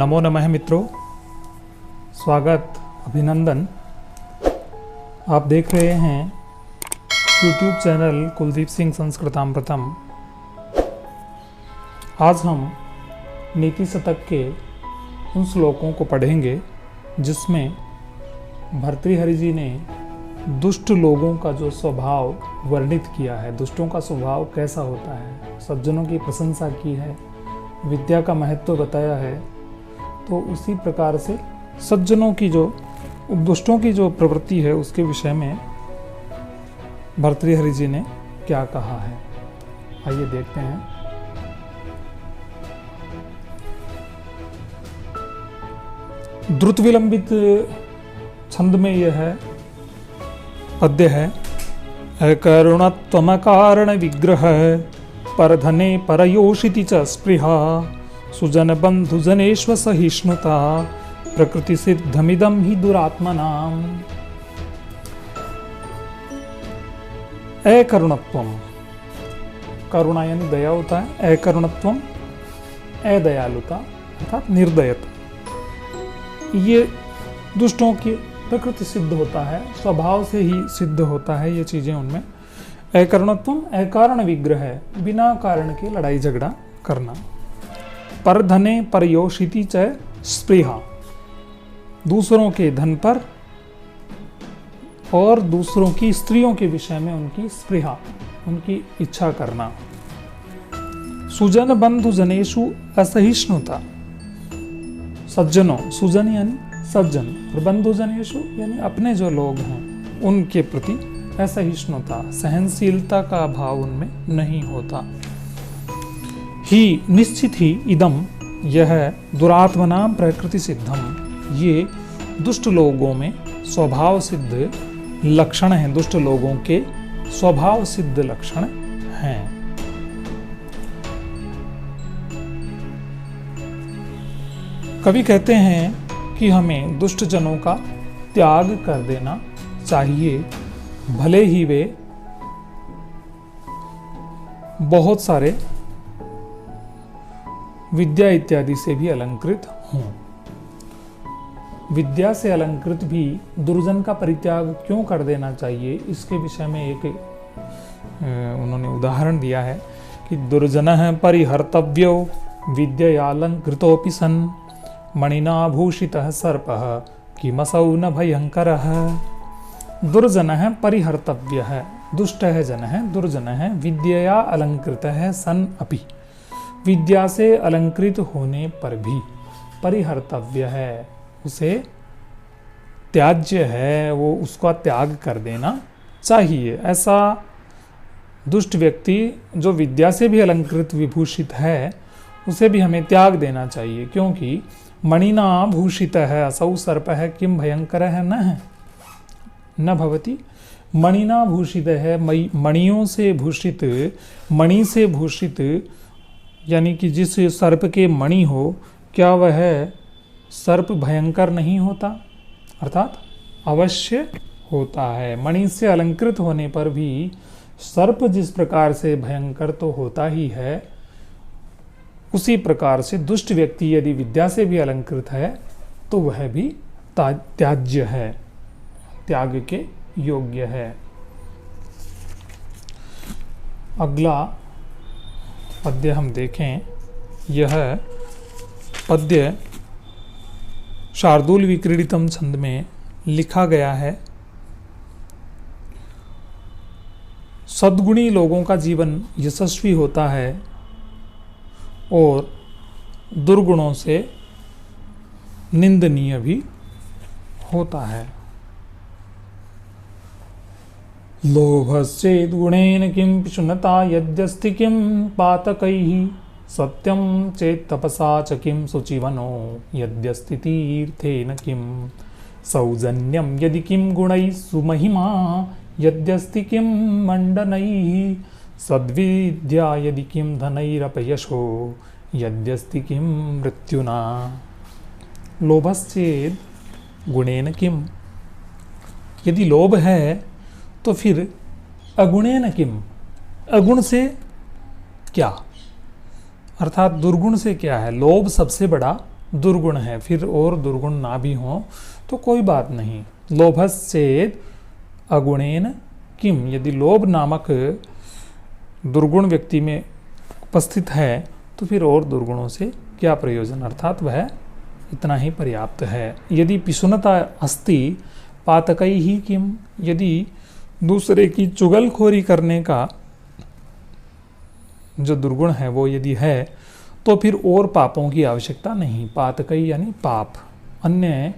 नमो नमः मित्रों, स्वागत, अभिनंदन। आप देख रहे हैं YouTube चैनल कुलदीप सिंह संस्कृतामृतम। आज हम नीति शतक के उन श्लोकों को पढ़ेंगे जिसमें भर्तृहरि जी ने दुष्ट लोगों का जो स्वभाव वर्णित किया है, दुष्टों का स्वभाव कैसा होता है, सज्जनों की प्रशंसा की है, विद्या का महत्व बताया है। तो उसी प्रकार से सज्जनों की जो दुष्टों की जो प्रवृत्ति है उसके विषय में भर्तृहरि जी ने क्या कहा है, आइए देखते हैं। द्रुत विलंबित छंद में यह है पद्य है। अकरुणत्वमकारण विग्रह परधने परयोषिति च स्पृहा सुजन बंधु जनेष्व सहिष्णुता प्रकृति सिद्धमिदं हि दुरात्मनाम्। अकरुणत्वम, करुणा यानी दया होता है। अकरुणत्वम अदयालुता अर्थात निर्दयता, ये दुष्टों की प्रकृति सिद्ध होता है, स्वभाव से ही सिद्ध होता है ये चीजें उनमें। अकरुणत्वम अकारण विग्रह है, बिना कारण के लड़ाई झगड़ा करना। परधने परयोषिति च स्पृहा, दूसरों के धन पर और दूसरों की स्त्रियों के विषय में उनकी स्पृहा, उनकी इच्छा करना। सुजन बंधु जनेषु असहिष्णुता, सज्जनों, सुजन यानी सज्जन और बंधु जनेषु यानी अपने जो लोग हैं उनके प्रति असहिष्णुता, सहनशीलता का भाव उनमें नहीं होता। ही निश्चित ही इदम, यह दुरात्मनाम प्रकृति सिद्धम, ये दुष्ट लोगों में स्वभाव सिद्ध लक्षण हैं, दुष्ट लोगों के स्वभाव सिद्ध लक्षण हैं। कवि कहते हैं कि हमें दुष्ट जनों का त्याग कर देना चाहिए, भले ही वे बहुत सारे विद्या इत्यादि से भी अलंकृत हों। विद्या से अलंकृत भी दुर्जन का परित्याग क्यों कर देना चाहिए, इसके विषय में एक उन्होंने उदाहरण दिया है कि दुर्जनः परिहर्तव्यो विद्ययालंकृतोऽपि सन् मणिना भूषितः सर्पः किमसौ न भयंकरः। दुर्जनः परिहर्तव्यः, दुष्टः जनः दुर्जनः विद्यया अलंकृतः सन् अपि, विद्या से अलंकृत होने पर भी परिहर्तव्य है, उसे त्याज्य है, वो उसका त्याग कर देना चाहिए। ऐसा दुष्ट व्यक्ति जो विद्या से भी अलंकृत विभूषित है उसे भी हमें त्याग देना चाहिए, क्योंकि मणिना भूषित है असौ सर्प है किम भयंकर है न भवति। मणिना भूषित है, मणियों से भूषित, मणि से भूषित यानी कि जिस सर्प के मणि हो, क्या वह सर्प भयंकर नहीं होता? अर्थात अवश्य होता है। मणि से अलंकृत होने पर भी सर्प जिस प्रकार से भयंकर तो होता ही है, उसी प्रकार से दुष्ट व्यक्ति यदि विद्या से भी अलंकृत है तो वह भी त्याज्य है, त्याग के योग्य है। अगला पद्य हम देखें। यह पद्य शार्दूल विक्रीडितम छंद में लिखा गया है। सद्गुणी लोगों का जीवन यशस्वी होता है और दुर्गुणों से निंदनीय भी होता है। लोभश्चेद गुणेन किं पिशुनता यद्यस्ति किं पातकैः सत्यं चेत् तपसा च किं शुचिवनो यद्यस्ति तीर्थेन किं सौजन्यं यदि किं गुणैः सुमहिमा यद्यस्ति किं मण्डनैः सद्विद्या यदि किं धनैरपयशो यद्यस्ति किं मृत्युना। लोभश्चेद गुणेन किं, यदि लोभ है तो फिर अगुणेन किम, अगुण से क्या, अर्थात दुर्गुण से क्या है। लोभ सबसे बड़ा दुर्गुण है, फिर और दुर्गुण ना भी हो तो कोई बात नहीं। लोभश्चेद अगुणेन किम, यदि लोभ नामक दुर्गुण व्यक्ति में उपस्थित है तो फिर और दुर्गुणों से क्या प्रयोजन, अर्थात वह इतना ही पर्याप्त है। यदि पिशुनता अस्ति पातकई ही किम, यदि दूसरे की चुगलखोरी करने का जो दुर्गुण है वो यदि है तो फिर और पापों की आवश्यकता नहीं। पातकई यानी पाप, अन्य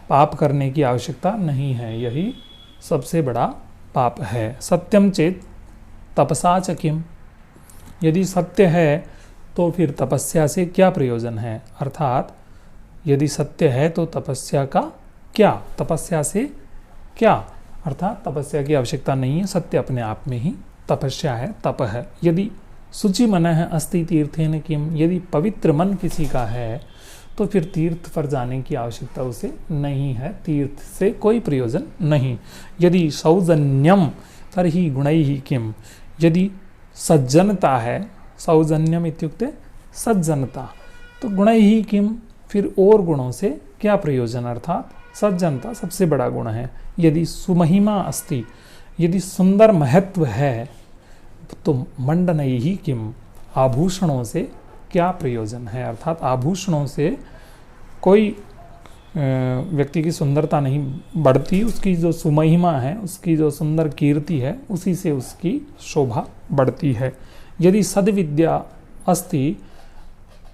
पाप करने की आवश्यकता नहीं है, यही सबसे बड़ा पाप है। सत्यम चेत तपसा च किम, यदि सत्य है तो फिर तपस्या से क्या प्रयोजन है, अर्थात यदि सत्य है तो तपस्या का क्या, तपस्या से क्या, अर्थात तपस्या की आवश्यकता नहीं है, सत्य अपने आप में ही तपस्या है, तप है। यदि शुचि मन है अस्ति तीर्थेन किम, यदि पवित्र मन किसी का है तो फिर तीर्थ पर जाने की आवश्यकता उसे नहीं है, तीर्थ से कोई प्रयोजन नहीं। यदि सौजन्यम तर्हि गुणैः किम, यदि सज्जनता है, सौजन्यम इत्युक्ते सज्जनता, तो गुणैः किम, फिर और गुणों से क्या प्रयोजन, अर्थात सज्जनता सबसे बड़ा गुण है। यदि सुमहिमा अस्ति, यदि सुंदर महत्व है तो मंडनैः किम, आभूषणों से क्या प्रयोजन है, अर्थात आभूषणों से कोई व्यक्ति की सुंदरता नहीं बढ़ती, उसकी जो सुमहिमा है, उसकी जो सुंदर कीर्ति है, उसी से उसकी शोभा बढ़ती है। यदि सद्विद्या अस्ति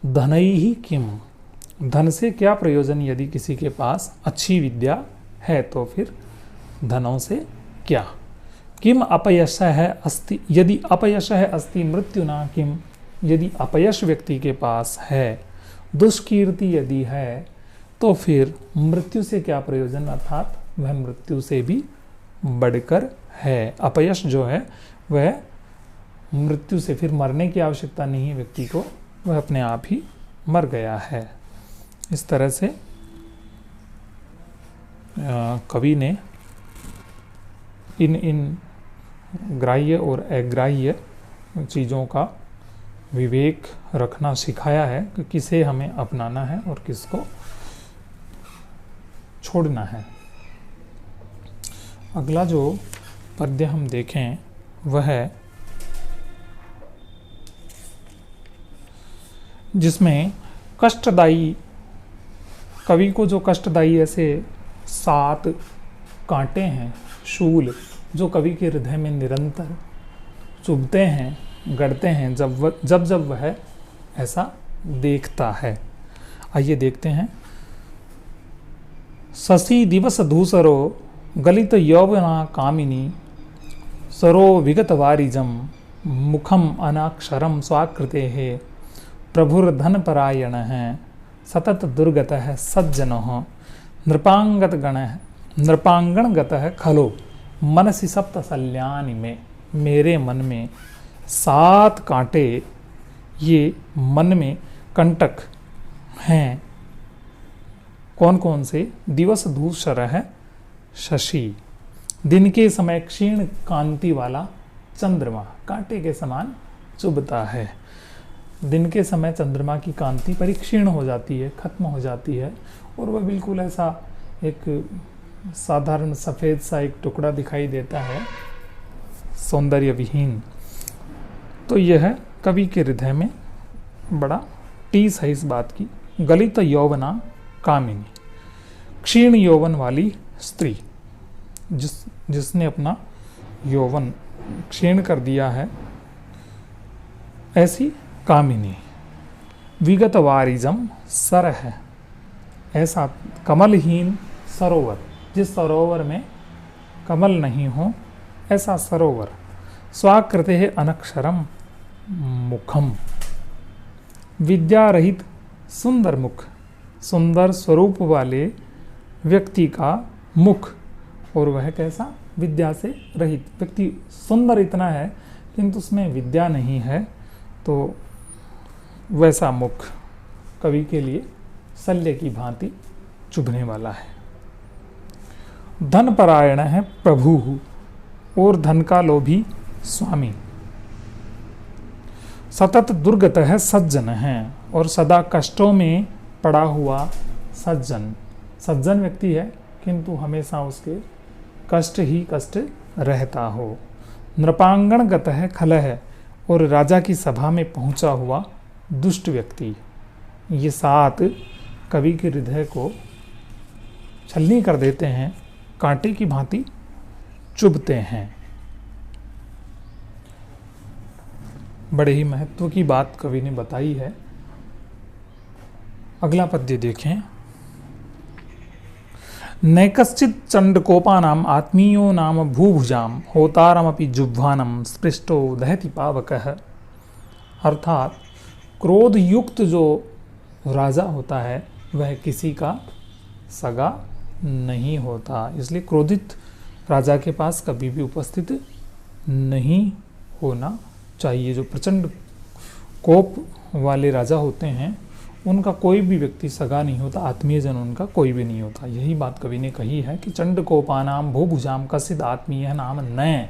धनैः किम, धन से क्या प्रयोजन, यदि किसी के पास अच्छी विद्या है तो फिर धनों से क्या। किम अपयशः अस्ति, यदि अपयशः अस्ति मृत्युना किम, यदि अपयश व्यक्ति के पास है, दुष्कीर्ति यदि है तो फिर मृत्यु से क्या प्रयोजन, अर्थात वह मृत्यु से भी बढ़कर है। अपयश जो है वह मृत्यु से, फिर मरने की आवश्यकता नहीं है व्यक्ति को, वह अपने आप ही मर गया है। इस तरह से कवि ने इन ग्राह्य और अग्राह्य चीज़ों का विवेक रखना सिखाया है कि किसे हमें अपनाना है और किसको छोड़ना है। अगला जो पद्य हम देखें वह है जिसमें कष्टदायी, कवि को जो कष्टदायी ऐसे 7 कांटे हैं, शूल, जो कवि के हृदय में निरंतर चुभते हैं, गड़ते हैं जब वह ऐसा देखता है। आइए देखते हैं। शशि दिवस धूसरो गलित यौवना कामिनी, सरो विगत वारिजम मुखम अनाक्षरम स्वाकृते है, प्रभुर्धन परायण है सतत दुर्गत है सज्जनो, नृपांगण गत है खलो मनसि सप्त सल्यानि में, मेरे मन में 7 कांटे ये मन में कंटक हैं। कौन कौन से, दिवस धूसर है शशि, दिन के समय क्षीण कांति वाला चंद्रमा कांटे के समान चुभता है। दिन के समय चंद्रमा की कांति परिक्षीण हो जाती है, खत्म हो जाती है और वह बिल्कुल ऐसा एक साधारण सफ़ेद सा एक टुकड़ा दिखाई देता है, सौंदर्य विहीन। तो यह कवि के हृदय में बड़ा टीस है इस बात की। गलित यौवना कामिनी, क्षीण यौवन वाली स्त्री, जिसने अपना यौवन क्षीण कर दिया है, ऐसी कामिनी। विगत वारिजम सर है, ऐसा कमलहीन सरोवर, जिस सरोवर में कमल नहीं हो ऐसा सरोवर। स्वाकृते है अनक्षरम मुखम, विद्या रहित सुंदर मुख, सुंदर स्वरूप वाले व्यक्ति का मुख, और वह कैसा, विद्या से रहित व्यक्ति। सुंदर इतना है किंतु उसमें विद्या नहीं है, तो वैसा मुख कवि के लिए शल्य की भांति चुभने वाला है। धन परायण है प्रभु, और धन का लोभी स्वामी। सतत दुर्गत है सज्जन है, और सदा कष्टों में पड़ा हुआ सज्जन, सज्जन व्यक्ति है किंतु हमेशा उसके कष्ट ही कष्ट रहता हो। नृपांगण गतः खलः, और राजा की सभा में पहुंचा हुआ दुष्ट व्यक्ति। ये 7 कवि के हृदय को छलनी कर देते हैं, कांटे की भांति चुभते हैं। बड़े ही महत्व की बात कवि ने बताई है। अगला पद्य देखें। नैकश्चित् चंडकोपानाम आत्मीयो नाम भूभुजाम होतारमपि जुह्वानम स्पृष्टो दहति पावकः। अर्थात क्रोध युक्त जो राजा होता है वह किसी का सगा नहीं होता, इसलिए क्रोधित राजा के पास कभी भी उपस्थित नहीं होना चाहिए। जो प्रचंड कोप वाले राजा होते हैं उनका कोई भी व्यक्ति सगा नहीं होता, आत्मीय जन उनका कोई भी नहीं होता। यही बात कवि ने कही है कि चंडकोपानाम भूभुजाम कसिद आत्मीय नाम नय।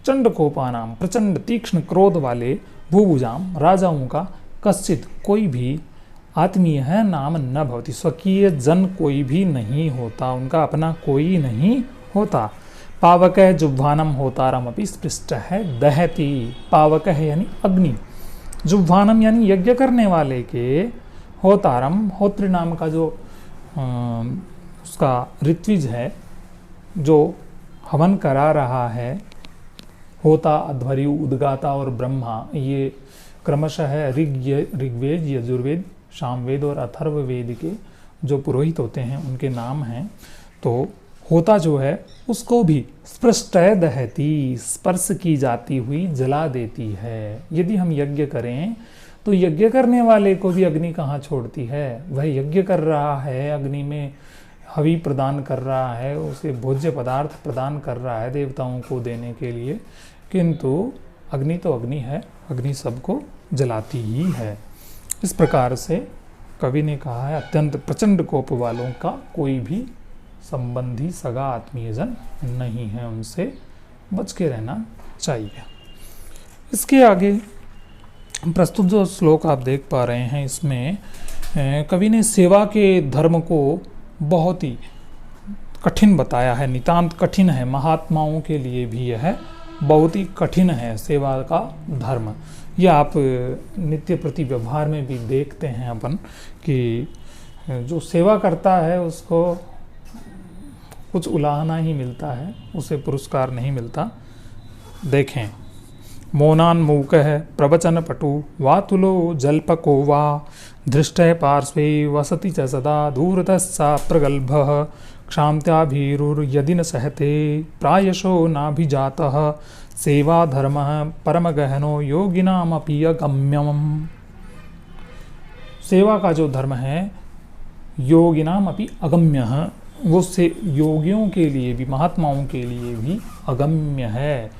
चंडकोपानाम प्रचंड तीक्ष्ण क्रोध वाले भूभुजाम राजाओं का कश्चित कोई भी आत्मीय है नाम न भवति, स्वकीय जन कोई भी नहीं होता, उनका अपना कोई नहीं होता। पावक है जुह्वानम होतारम अपि स्पृष्ट है दहति। पावक है यानी अग्नि, जुह्वानम यानी यज्ञ करने वाले के, होतारम होत्र नाम का जो उसका ऋत्विज है जो हवन करा रहा है, होता अध्वर्यु उद्गाता और ब्रह्मा, ये क्रमशः है ऋग्वेद यजुर्वेद सामवेद और अथर्ववेद के जो पुरोहित होते हैं उनके नाम हैं। तो होता जो है उसको भी स्पृष्ट दहती, स्पर्श की जाती हुई जला देती है। यदि हम यज्ञ करें तो यज्ञ करने वाले को भी अग्नि कहाँ छोड़ती है, वह यज्ञ कर रहा है, अग्नि में हवि प्रदान कर रहा है, उसे भोज्य पदार्थ प्रदान कर रहा है देवताओं को देने के लिए, किंतु अग्नि तो अग्नि है, अग्नि सबको जलाती ही है। इस प्रकार से कवि ने कहा है अत्यंत प्रचंड कोप वालों का कोई भी संबंधी सगा आत्मीयजन नहीं है, उनसे बच के रहना चाहिए। इसके आगे प्रस्तुत जो श्लोक आप देख पा रहे हैं इसमें कवि ने सेवा के धर्म को बहुत ही कठिन बताया है, नितांत कठिन है, महात्माओं के लिए भी यह बहुत ही कठिन है सेवा का धर्म। यह आप नित्य प्रति व्यवहार में भी देखते हैं अपन कि जो सेवा करता है उसको कुछ उलाहना ही मिलता है, उसे पुरस्कार नहीं मिलता। देखें, मौनान मूकः प्रवचन पटु वातुलो जल्पको वा दृष्टः पार्श्वे वसति च सदा दूरतस्सा प्रगल्भः क्षान्त्याभिरुर्यदि न सहते प्रायशो नाभिजातः सेवा धर्मः परमगहनो योगिनामपि अगम्यम। सेवा का जो धर्म है योगिनामपि अगम्यः, वो से योगियों के लिए भी, महात्माओं के लिए भी अगम्य है,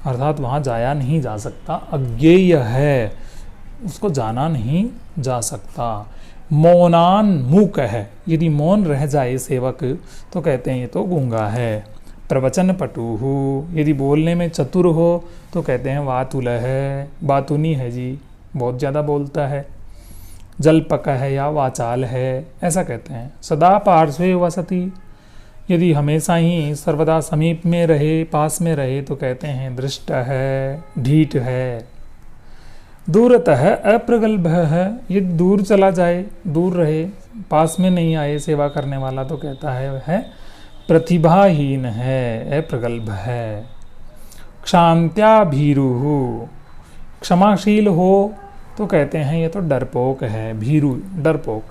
अर्थात वहाँ जाया नहीं जा सकता, अज्ञेय है, उसको जाना नहीं जा सकता। मौनान मूक है, यदि मौन रह जाए सेवक तो कहते हैं ये तो गूंगा है। प्रवचन पटुहु, यदि बोलने में चतुर हो तो कहते हैं वातुल है, बातुनी है जी, बहुत ज़्यादा बोलता है। जलपक है या वाचाल है, ऐसा कहते हैं। सदा पार्श्वे वसति, यदि हमेशा ही सर्वदा समीप में रहे, पास में रहे तो कहते हैं दृष्ट है, ढीठ है। दूरतः अप्रगल्भ है, यदि दूर चला जाए, दूर रहे, पास में नहीं आए सेवा करने वाला तो कहता है वह प्रतिभाहीन है, अप्रगल्भ है। क्षान्त्याभीरुहु, क्षमाशील हो तो कहते हैं ये तो डरपोक है, भीरु डरपोक।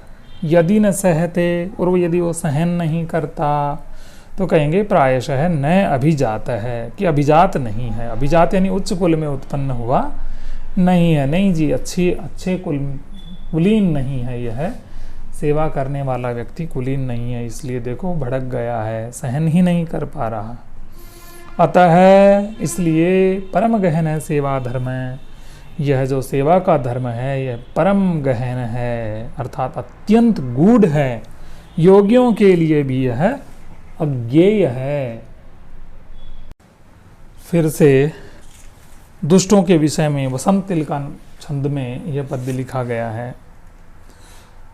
यदि न सहते, और यदि वो सहन नहीं करता तो कहेंगे प्रायशः न अभिजात है, कि अभिजात नहीं है। अभिजात यानी उच्च कुल में उत्पन्न हुआ नहीं है, नहीं जी, अच्छे कुलीन नहीं है यह, सेवा करने वाला व्यक्ति कुलीन नहीं है, इसलिए देखो भड़क गया है, सहन ही नहीं कर पा रहा। अतः इसलिए परम गहन है सेवा धर्म, यह जो सेवा का धर्म है यह परम गहन है, अर्थात अत्यंत गूढ़ है, योगियों के लिए भी यह अज्ञेय है। फिर से दुष्टों के विषय में वसंत तिल का छंद में यह पद्य लिखा गया है।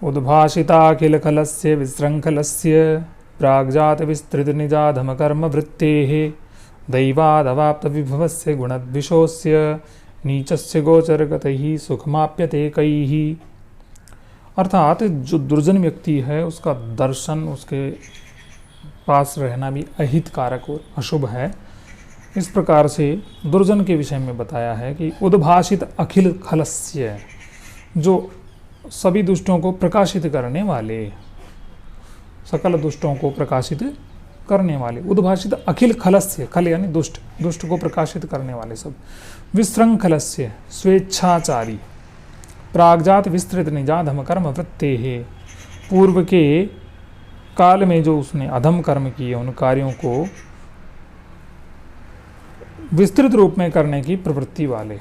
उद्भाषिताखिल खलस्य विशृंखलस्य प्राग्जात विस्तृत निजाधम कर्म वृत्तेः दैवादवाप्त विभवस्य गुणद्विषोऽस्य नीचस्य गोचरगतैः सुखमाप्यते कैः। अर्थात जो दुर्जन व्यक्ति है उसका दर्शन, उसके पास रहना भी अहितकारक और अशुभ है। इस प्रकार से दुर्जन के विषय में बताया है कि उद्भाषित अखिल खलस्य, जो सभी दुष्टों को प्रकाशित करने वाले, सकल दुष्टों को प्रकाशित करने वाले, उद्भाषित अखिल खलस्य, खल यानी दुष्ट, दुष्ट को प्रकाशित करने वाले सब। विशृंखलस्य स्वेच्छाचारी, प्रागजात विस्तृत निजाधम कर्म वृत्ते है, पूर्व के काल में जो उसने अधम कर्म किए उन कार्यों को विस्तृत रूप में करने की प्रवृत्ति वाले।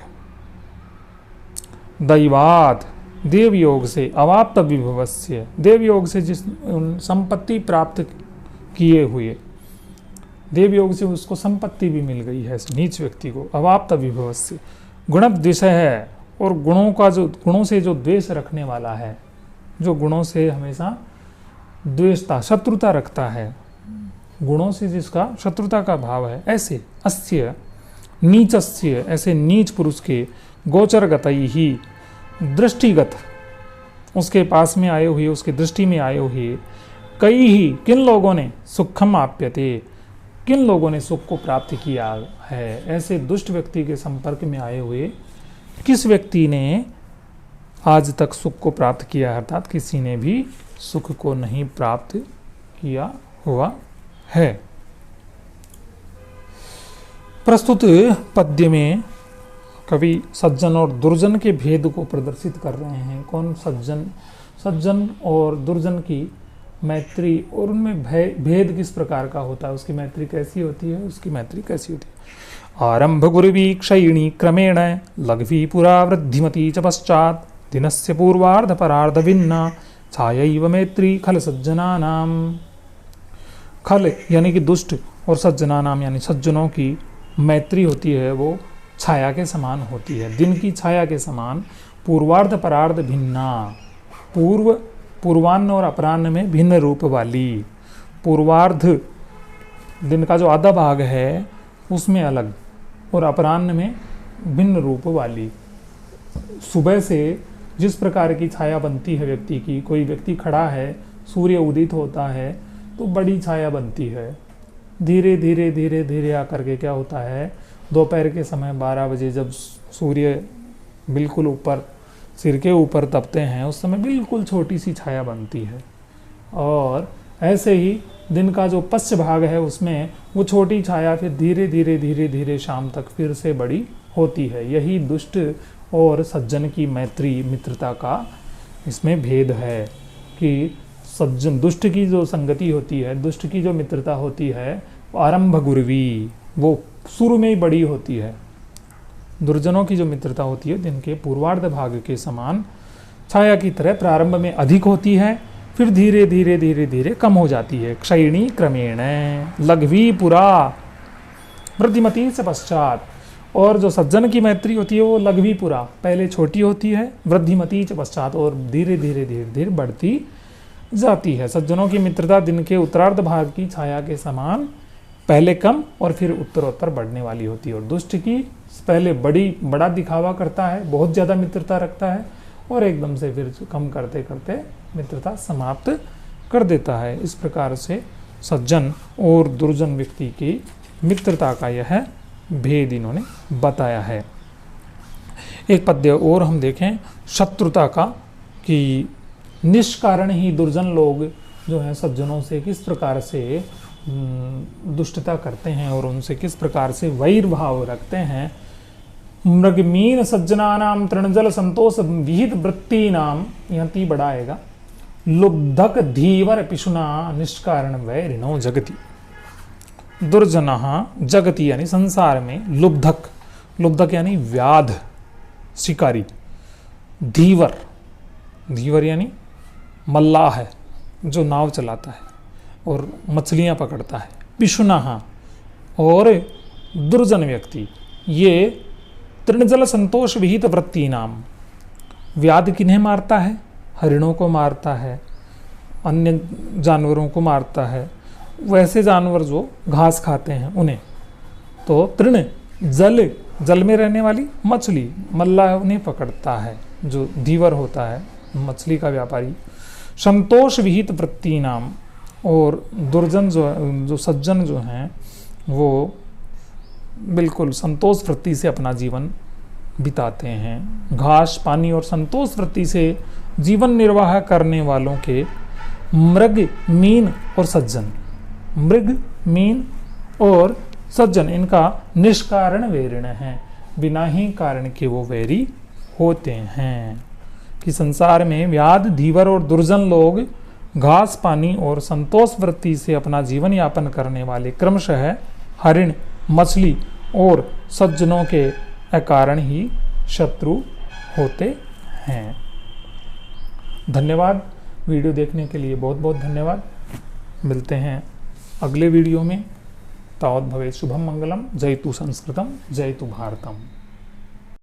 दैवात, देव योग से, अवाप्त विभवस्य, देव योग से जिस संपत्ति प्राप्त किए हुए, देव योग से उसको संपत्ति भी मिल गई है नीच व्यक्ति को। अवाप्त विभवस्य, गुणद्वेष है, और गुणों से जो द्वेष रखने वाला है, जो गुणों से हमेशा द्वेषता, शत्रुता रखता है, गुणों से जिसका शत्रुता का भाव है, ऐसे अस्य नीचस्य, ऐसे नीच पुरुष के गोचरगतई ही, दृष्टिगत, उसके पास में आए हुए, उसके दृष्टि में आए हुए, कई ही, किन लोगों ने सुखम आप्यते, किन लोगों ने सुख को प्राप्त किया है, ऐसे दुष्ट व्यक्ति के संपर्क में आए हुए किस व्यक्ति ने आज तक सुख को प्राप्त किया, अर्थात किसी ने भी सुख को नहीं प्राप्त किया हुआ है। प्रस्तुत पद्य में कवि सज्जन और दुर्जन के भेद को प्रदर्शित कर रहे हैं। कौन सज्जन, सज्जन और दुर्जन की मैत्री, और उनमें भेद किस प्रकार का होता है, उसकी मैत्री कैसी होती है, उसकी मैत्री कैसी होती है। आरंभ गुरुवी क्षयिणी क्रमेण लघ्वी पुरा वृद्धिमती च पश्चात् दिनस्य पूर्वार्ध परार्ध भिन्ना छायैव मैत्री खल सज्जनानाम। खल यानी कि दुष्ट, और सज्जनानाम यानी सज्जनों की मैत्री होती है वो छाया के समान होती है, दिन की छाया के समान। पूर्वार्ध परार्ध भिन्ना, पूर्वान्न और अपराह्न में भिन्न रूप वाली। पूर्वार्ध दिन का जो आधा भाग है उसमें अलग, और अपराह्न में भिन्न रूप वाली। सुबह से जिस प्रकार की छाया बनती है व्यक्ति की, कोई व्यक्ति खड़ा है, सूर्य उदित होता है तो बड़ी छाया बनती है। धीरे धीरे धीरे धीरे आकर के क्या होता है, दोपहर के समय 12 बजे जब सूर्य बिल्कुल ऊपर, सिर के ऊपर तपते हैं, उस समय बिल्कुल छोटी सी छाया बनती है। और ऐसे ही दिन का जो पश्च भाग है उसमें वो छोटी छाया फिर धीरे धीरे धीरे धीरे शाम तक फिर से बड़ी होती है। यही दुष्ट और सज्जन की मैत्री, मित्रता का इसमें भेद है कि सज्जन, दुष्ट की जो संगति होती है, दुष्ट की जो मित्रता होती है, आरंभ गुरवी, वो शुरू में ही बड़ी होती है। दुर्जनों की जो मित्रता होती है दिन के पूर्वार्ध भाग के समान छाया की तरह प्रारंभ में अधिक होती है, फिर धीरे धीरे धीरे धीरे कम हो जाती है। क्षयिणी क्रमेण लघ्वी पुरा वृद्धिमती से पश्चात। और जो सज्जन की मैत्री होती है वो लघ्वी पुरा, पहले छोटी होती है, वृद्धिमती से पश्चात, और धीरे धीरे धीरे धीरे बढ़ती जाती है। सज्जनों की मित्रता दिन के उत्तरार्ध भाग की छाया के समान पहले कम और फिर उत्तरोत्तर बढ़ने वाली होती है। और दुष्ट की पहले बड़ा दिखावा करता है, बहुत ज़्यादा मित्रता रखता है, और एकदम से फिर कम करते करते मित्रता समाप्त कर देता है। इस प्रकार से सज्जन और दुर्जन व्यक्ति की मित्रता का यह भेद इन्होंने बताया है। एक पद्य और हम देखें शत्रुता का, कि निष्कारण ही दुर्जन लोग जो हैं सज्जनों से किस प्रकार से दुष्टता करते हैं और उनसे किस प्रकार से वैर भाव रखते हैं। मृगमीन सज्जनानाम तृणजल संतोष विहित वृत्ति नाम, यहाँ ती बड़ा आएगा, लुब्धक धीवर पिशुना निष्कारण वैरिणो जगति। दुर्जना जगति यानी संसार में, लुब्धक, लुब्धक यानी व्याध, शिकारी, धीवर, धीवर यानी मल्लाह है जो नाव चलाता है और मछलियां पकड़ता है। पिशुना और दुर्जन व्यक्ति, ये तृणजल संतोष विहित वृत्ति नाम। व्याध किन्हें मारता है, हरिणों को मारता है, अन्य जानवरों को मारता है, वैसे जानवर जो घास खाते हैं उन्हें। तो तृण जल में रहने वाली मछली, मल्लाह उन्हें पकड़ता है, जो धीवर होता है मछली का व्यापारी। संतोष विहित वृत्ति नाम, और दुर्जन जो सज्जन जो हैं वो बिल्कुल संतोष वृत्ति से अपना जीवन बिताते हैं। घास पानी और संतोष वृत्ति से जीवन निर्वाह करने वालों के मृग मीन और सज्जन, मृग मीन और सज्जन इनका निष्कारण वैरिण है, बिना ही कारण के वो वैरी होते हैं। कि संसार में व्याध धीवर और दुर्जन लोग घास पानी और संतोष वृत्ति से अपना जीवन यापन करने वाले क्रमशः हरिण, मछली और सज्जनों के अकारण ही शत्रु होते हैं। धन्यवाद, वीडियो देखने के लिए बहुत बहुत धन्यवाद। मिलते हैं अगले वीडियो में। तावत् भवेत् शुभम मंगलम। जयतु संस्कृतम, जयतु भारतम।